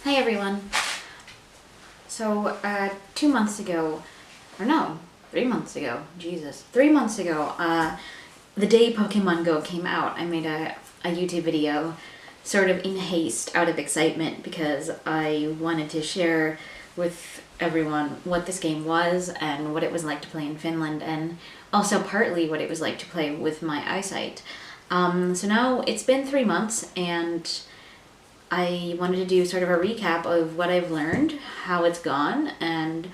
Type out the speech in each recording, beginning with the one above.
Hi everyone. So 2 months ago, or no, 3 months ago, Jesus, 3 months ago, the day Pokemon Go came out, I made a YouTube video sort of in haste out of excitement because I wanted to share with everyone what this game was and what it was like to play in Finland, and also partly what it was like to play with my eyesight. So now it's been 3 months and I wanted to do sort of a recap of what I've learned, how it's gone, and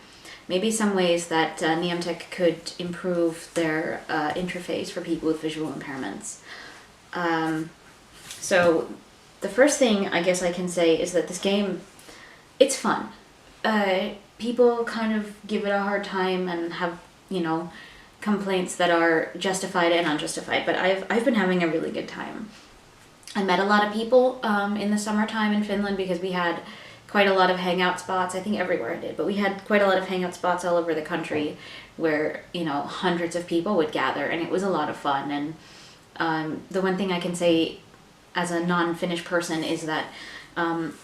maybe some ways that Niantic could improve their interface for people with visual impairments. So the first thing I guess I can say is that this game, it's fun. People kind of give it a hard time and have, complaints that are justified and unjustified, but I've been having a really good time. I met a lot of people in the summertime in Finland because we had quite a lot of hangout spots. I think everywhere I did, but we had quite a lot of hangout spots all over the country where, hundreds of people would gather, and it was a lot of fun. And the one thing I can say as a non-Finnish person is that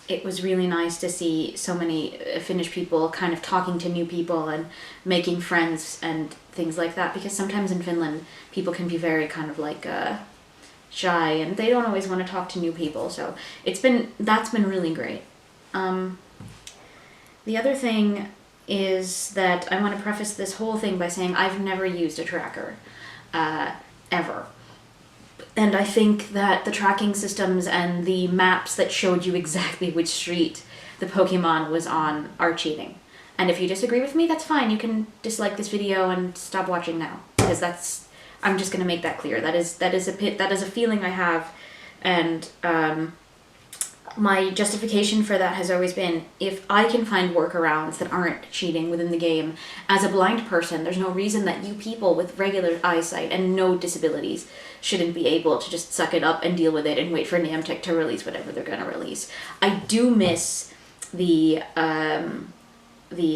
it was really nice to see so many Finnish people kind of talking to new people and making friends and things like that, because sometimes in Finland people can be very kind of like shy and they don't always want to talk to new people, so that's been really great. The other thing is that I want to preface this whole thing by saying I've never used a tracker ever, and I think that the tracking systems and the maps that showed you exactly which street the Pokemon was on are cheating. And if you disagree with me, that's fine. You can dislike this video and stop watching now, because I'm just going to make that clear. That is a feeling I have, and my justification for that has always been, if I can find workarounds that aren't cheating within the game, as a blind person, there's no reason that you people with regular eyesight and no disabilities shouldn't be able to just suck it up and deal with it and wait for Niantic to release whatever they're going to release. I do miss the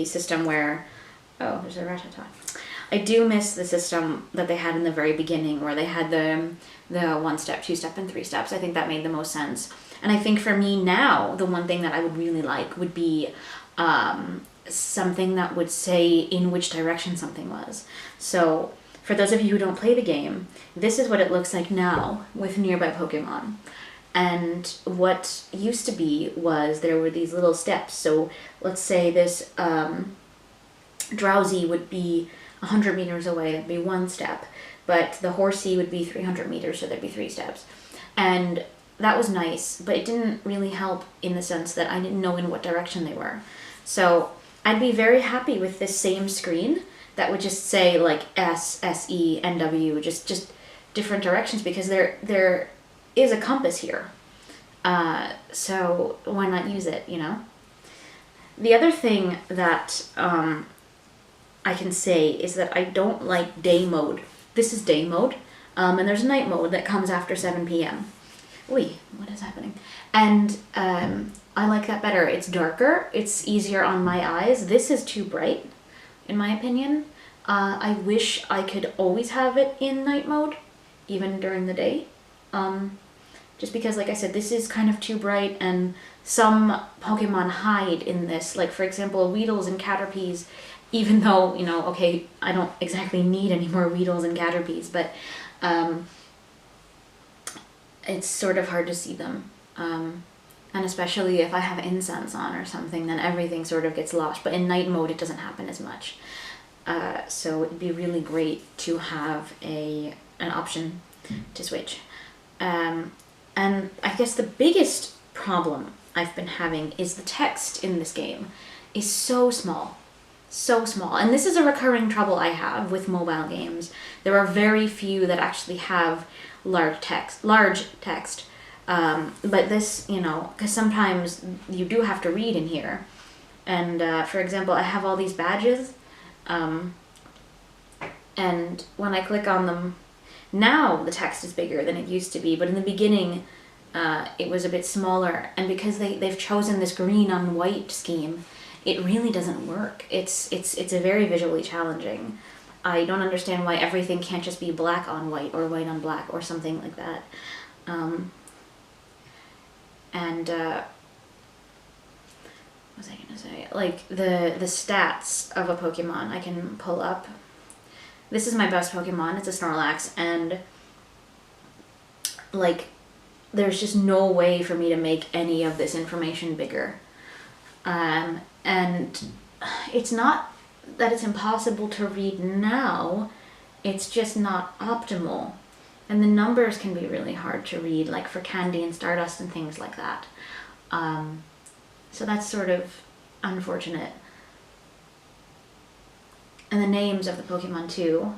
system where... Oh, there's a rat-a-tat. I do miss the system that they had in the very beginning, where they had the 1-step, 2-step, and 3 steps. I think that made the most sense. And I think for me now, the one thing that I would really like would be something that would say in which direction something was. So for those of you who don't play the game, this is what it looks like now with nearby Pokemon. And what used to be was there were these little steps. So let's say this Drowsy would be 100 meters away, that'd be 1 step, but the Horsey would be 300 meters, so there'd be 3 steps. And that was nice, but it didn't really help in the sense that I didn't know in what direction they were. So I'd be very happy with this same screen that would just say like S, SE, NW, just different directions, because there is a compass here. So why not use it, The other thing that I can say is that I don't like day mode. This is day mode, and there's night mode that comes after 7 p.m. Oi, what is happening? And I like that better. It's darker, it's easier on my eyes. This is too bright, in my opinion. I wish I could always have it in night mode, even during the day. Just because, like I said, this is kind of too bright, and some Pokemon hide in this. Like, for example, Weedles and Caterpies, even though, okay, I don't exactly need any more Weedles and Caterpies, but it's sort of hard to see them. And especially if I have incense on or something, then everything sort of gets lost. But in night mode, it doesn't happen as much. So it'd be really great to have an option to switch. And I guess the biggest problem I've been having is the text in this game is so small. So small. And this is a recurring trouble I have with mobile games. There are very few that actually have large text. But this, because sometimes you do have to read in here. And for example, I have all these badges, and when I click on them, now the text is bigger than it used to be, but in the beginning it was a bit smaller, and because they've chosen this green on white scheme, it really doesn't work. It's a very visually challenging. I don't understand why everything can't just be black on white or white on black or something like that. And was I gonna say? Like the stats of a Pokemon I can pull up. This is my best Pokemon. It's a Snorlax, and like there's just no way for me to make any of this information bigger. And it's not that it's impossible to read now, it's just not optimal. And the numbers can be really hard to read, like for Candy and Stardust and things like that. So that's sort of unfortunate. And the names of the Pokemon too.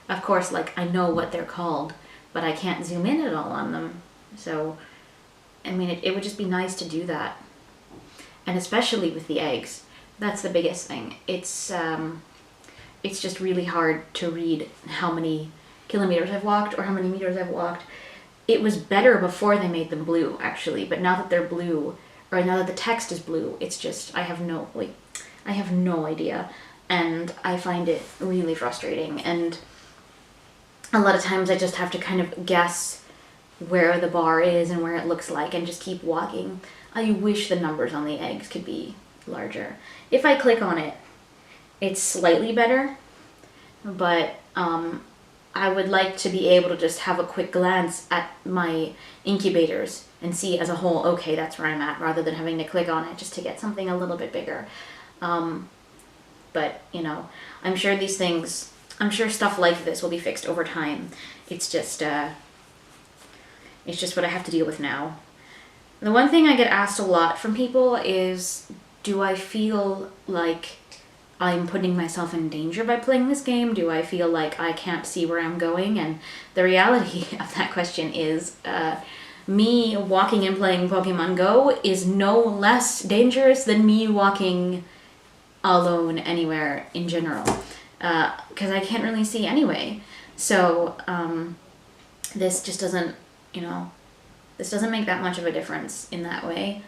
Of course, like I know what they're called, but I can't zoom in at all on them. So, I mean, it would just be nice to do that. And especially with the eggs. That's the biggest thing. It's just really hard to read how many kilometers I've walked or how many meters I've walked. It was better before they made them blue, actually, but now that they're blue, or now that the text is blue, it's just, I have no idea, and I find it really frustrating, and a lot of times I just have to kind of guess where the bar is and where it looks like and just keep walking. I wish the numbers on the eggs could be larger. If I click on it, it's slightly better, but I would like to be able to just have a quick glance at my incubators and see as a whole, okay, that's where I'm at, rather than having to click on it just to get something a little bit bigger. But, you know, I'm sure stuff like this will be fixed over time. It's just what I have to deal with now. The one thing I get asked a lot from people is, do I feel like I'm putting myself in danger by playing this game? Do I feel like I can't see where I'm going? And the reality of that question is, me walking and playing Pokemon Go is no less dangerous than me walking alone anywhere in general, because I can't really see anyway. So this just doesn't, this doesn't make that much of a difference in that way.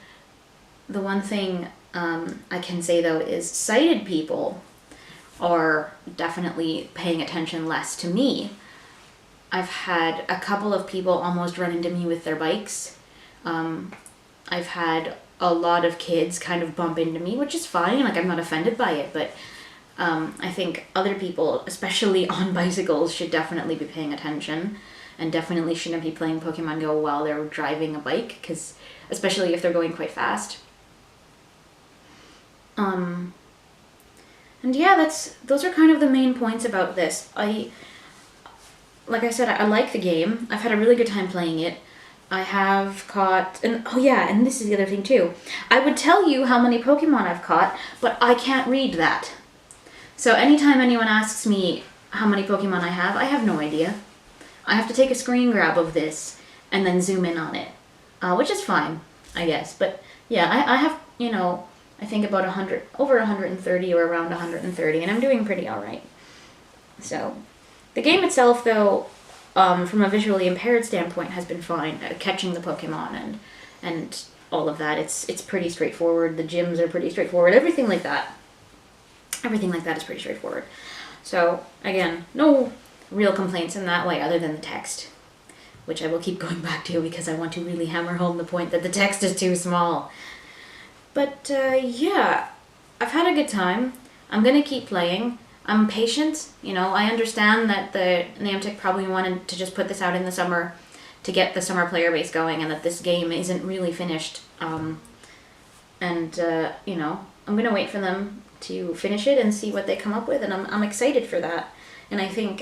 The one thing I can say though is sighted people are definitely paying attention less to me. I've had a couple of people almost run into me with their bikes. I've had a lot of kids kind of bump into me, which is fine, like I'm not offended by it, but I think other people, especially on bicycles, should definitely be paying attention and definitely shouldn't be playing Pokemon Go while they're driving a bike, because especially if they're going quite fast. And yeah, those are kind of the main points about this. Like I said, I like the game. I've had a really good time playing it. I have caught, and this is the other thing too. I would tell you how many Pokemon I've caught, but I can't read that. So anytime anyone asks me how many Pokemon I have no idea. I have to take a screen grab of this and then zoom in on it, which is fine, I guess. But yeah, I have, I think about over 130 or around 130, and I'm doing pretty all right. So the game itself, though, from a visually impaired standpoint, has been fine. Catching the Pokemon and all of that, it's pretty straightforward. The gyms are pretty straightforward. Everything like that is pretty straightforward. So again, no real complaints in that way other than the text, which I will keep going back to because I want to really hammer home the point that the text is too small. But yeah, I've had a good time. I'm gonna keep playing. I'm patient. I understand that the Niantic probably wanted to just put this out in the summer to get the summer player base going, and that this game isn't really finished. I'm gonna wait for them to finish it and see what they come up with, and I'm excited for that. And I think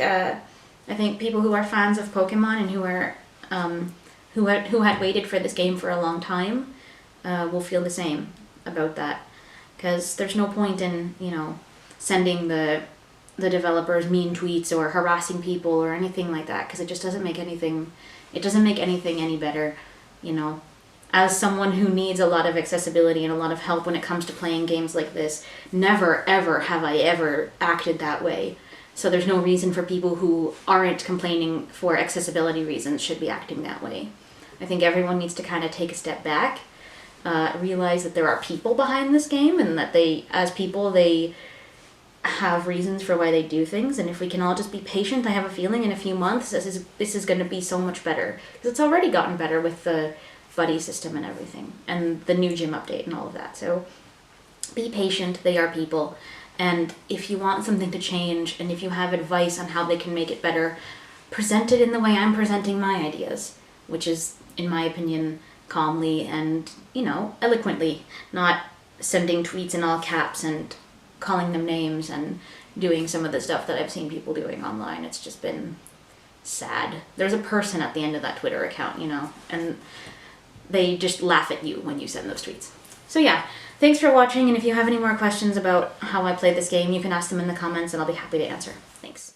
people who are fans of Pokemon and who had waited for this game for a long time will feel the same about that, because there's no point in sending the developers mean tweets or harassing people or anything like that, because it just doesn't make anything any better. As someone who needs a lot of accessibility and a lot of help when it comes to playing games like this, never ever have I ever acted that way. So there's no reason for people who aren't complaining for accessibility reasons should be acting that way. I think everyone needs to kind of take a step back, realize that there are people behind this game, and that as people, they have reasons for why they do things. And if we can all just be patient, I have a feeling in a few months this is going to be so much better, because it's already gotten better with the buddy system and everything, and the new gym update and all of that. So be patient, they are people. And if you want something to change, and if you have advice on how they can make it better, present it in the way I'm presenting my ideas, which is, in my opinion, calmly and, eloquently, not sending tweets in all caps and calling them names and doing some of the stuff that I've seen people doing online. It's just been sad. There's a person at the end of that Twitter account, and they just laugh at you when you send those tweets. So yeah, thanks for watching, and if you have any more questions about how I play this game, you can ask them in the comments and I'll be happy to answer. Thanks.